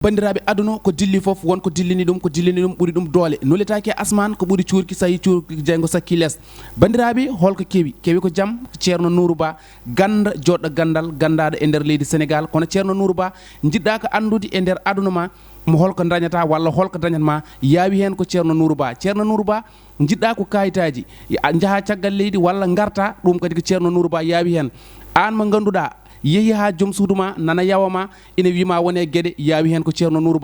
bandiraɓe aduna ko dilli fof wonko dillini ɗum ɓuuri ɗum doole nolitaki asman ko ɓuuri cuurki so yi cuurki jeygo sakki less bandiraɓe holko kewi ko jaam ceerno Nourou Ba ganda joɗɗo gandal gandaɗo e nder leydi Sénégal kono ceerno Nourou Ba jiɗɗa ko andude e nder aduna ma mo holko dañata walla holko dañatma yaawi hen ko ceerno Nourou Ba jiɗɗa ko kayitaji jaaha caggal leydi walla garta ɗum kadi ko ceerno Nourou Ba yaawi hen an mo ganduɗa yeehi ha joom suudu ma nana yawama ina wima wone gueɗe yaawi hen ko ceerno Nourou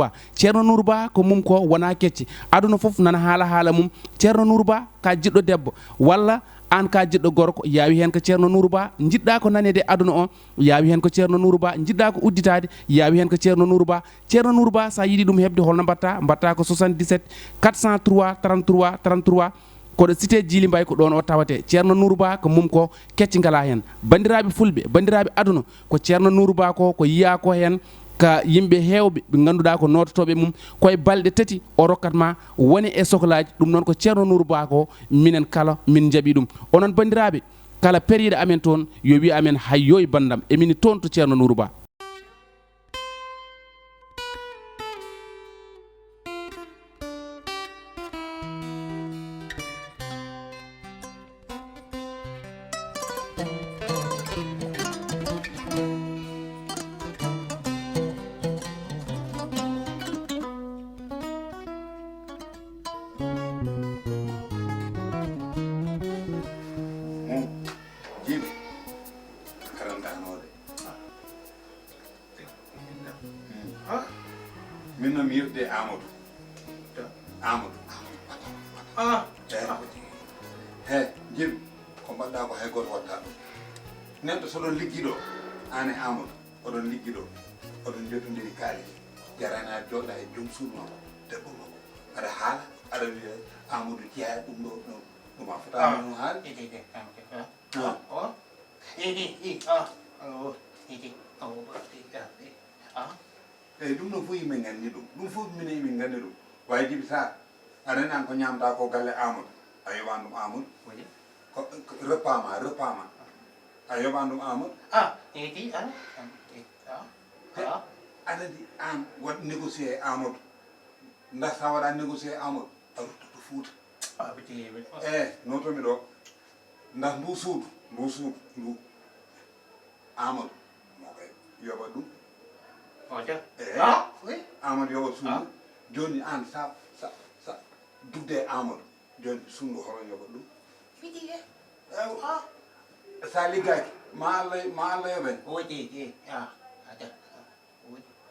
Ba ko mum ko wona kecce aduna foof nana haala mum ceerno Nourou Ba ka jiɗɗo debbo walla an ka jiɗɗo gorko yaawi hen ko ceerno Nourou Ba jiɗɗa ko nanede aduna o yaawi hen ko ceerno Nourou Ba jiɗɗa ko udditade yaawi hen ko ceerno Nourou Ba sa yiiɗi ɗum hebde holno mbatta ko 77 403 33 33 koɗo cité Djily Mbaye ko ɗon o tawate ceerno Nourou Ba ko mum ko kecci ngala hen bandiraɓe fulɓe bandiraɓe aduna ko ceerno Nourou Ba ko yiya ko hen ka yimɓe hewɓe ɓe ganduɗa ko nototoɓe mum koye balɗe tati o rokkatma woni e sohlaji ɗum noon ko ceerno Nourou Ba ko minen kala min jaaɓi ɗum onon bandiraɓe kala periɗo amen toon yo wi amen hayyo e bandam emini toon to ceerno Nourou Ba. minno mi yirde Amadou he Djiby ko mbaɗɗa ko hay goto watta ɗum neɗɗo soɗon liggiɗo an e Amadou oɗon liggiɗo oɗon joddodiri kaalis jarani a joɗɗa e joom suudu makko debbo makko aɗa haala aɗa wiya Amadou jeeya ɗum ɗo ɗum a fotani no haali eyyi ɗum ɗon fof yimɓe gandi ɗum fof minen min gandi ɗum way Djiby Sarr aɗani an ko ñamta ko galle Amadou a yoɓani ɗum Amadou ko repas ma a yoɓani ɗum Amadou aɗa di an waɗ négocié e Amadou nda sa waɗa négocié e Amadou a ruttoto Fouta notomi ɗo nda ndu suudu ndu Amadou mo koy yoɓa ɗum Amadou yoɓa suudu joni an sa dugde Amadou joni suudu hono yoɓa ɗum sa liggaki ma Allah yoɓen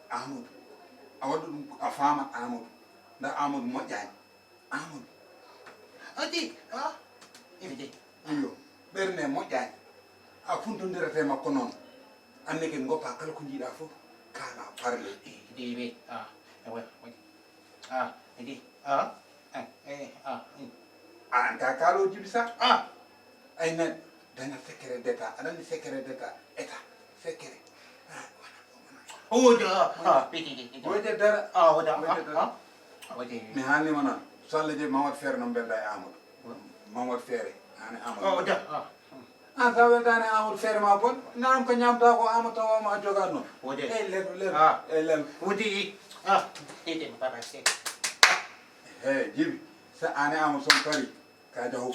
Amadou a waɗa ɗum a famat Amadou nda Amadou moƴƴani Amadou iyo ɓerde moƴƴani a funtodirete makko noon anne ken goppa kala ko jiiɗa fof kala parle an ka kaalo Djiby Sarr ay neɗɗo dañat secret d'état aɗa andi secret d'état état secret woyde dara mi haalnima noon so Allah jaaɓi ma wat feere noon belɗa e Amadou ma wat feere an e Amadou an sa weltani Amadou feere ma bon nan ko ñamta ko Amadou tawama a jogat noon hey Djiby sa an e Amadou son pari ka jaho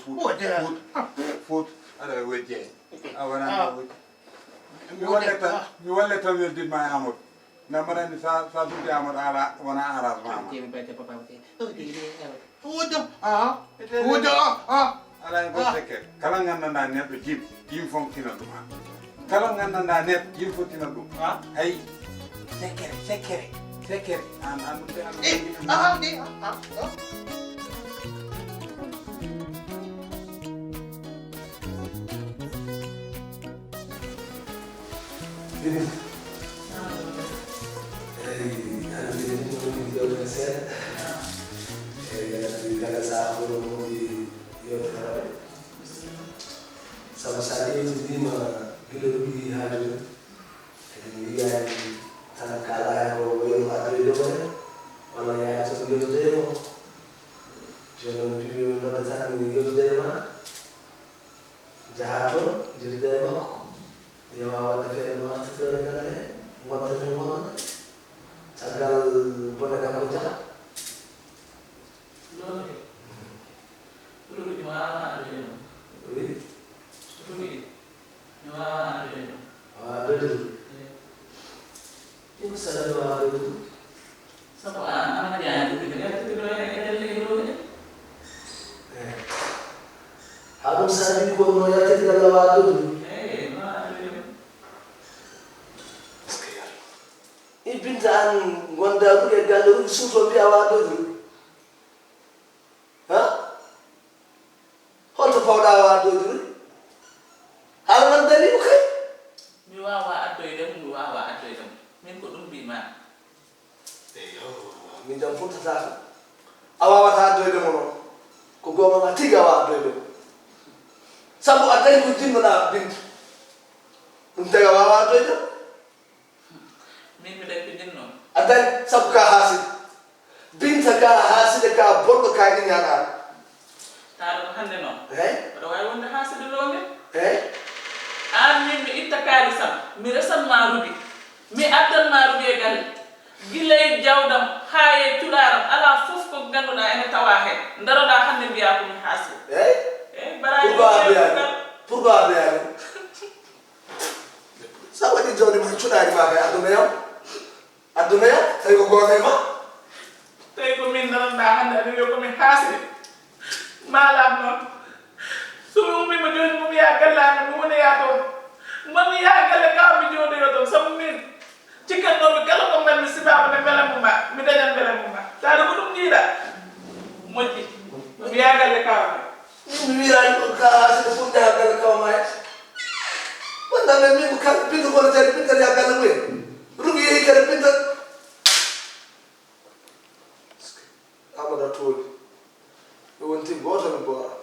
Fouta aɗa wejje a wonani mi walle tan weldinma e Amadou nda mbaɗa andi sa dugde Amadou ala wona arrangement ala hen foof secret kala gandanɗa neɗɗo Djiby yimɓe fof tina ɗum han kala gandanɗa neɗɗo yimɓe fof tina ɗum ayi secret an sama saat ini dima gila lebih hadir kemudian tanah kalah yang yang ada di dalamnya malah yang sebelum itu jangan video nonton video itu jahat jadi demo dia awal dari mana sebenarnya buat dari mana cagal gonda ruge galle ruge suuto mbiya wa doyduru ha holto fawɗa wa doyduru haala nan dalimu kay mi wawa addoydemo mi wawa addoydemo min ko ɗum mbima eyo min jam futtata a wawata addoydemo noon ko gomama tigi a wawa addoydemo sabu a dañi ko jinnoɗa bintu ɗum tagi a wawa addoydemo min mi dañ ko jinno a dañi sabu ka haaside binta ka haaside ka bonɗo ka iñaɗaɗo taɗo ko hande noon eyi aɗa wawi wonde haaside longue eyi an min mi itta kaalisam mi resanma rugi mi addanma rugi e galle guiley jawdam ha e cuɗaram ala fof ko ganduɗa ene tawa hen daroɗa hande mbiya komi haasi eyi e baraji pourquoi a beyani sa waɗi jawdi ma cuɗari ma kay adduna yam tawi ko goto e ma tawi ko min daroɗa hande aɗa wiya komi haaside malam noon somi ummima joni momi yaha gallami mi wonoya toon mami yaha galle kaw mi jooɗoyo toon sabu min cikkannoɓe kala ko mbanmi sibama ne beele mum ma mi dañan beele mum ma taade ko ɗum jiiɗa moƴƴi mi yaha galle kawma min mi wirani ko ka haaside pour jaha galle kawma e wondame min ko kam binta kono tadi binta yaha galle mumen rugi yeehi kadi binta Amadou tooli e wonti goto mi boora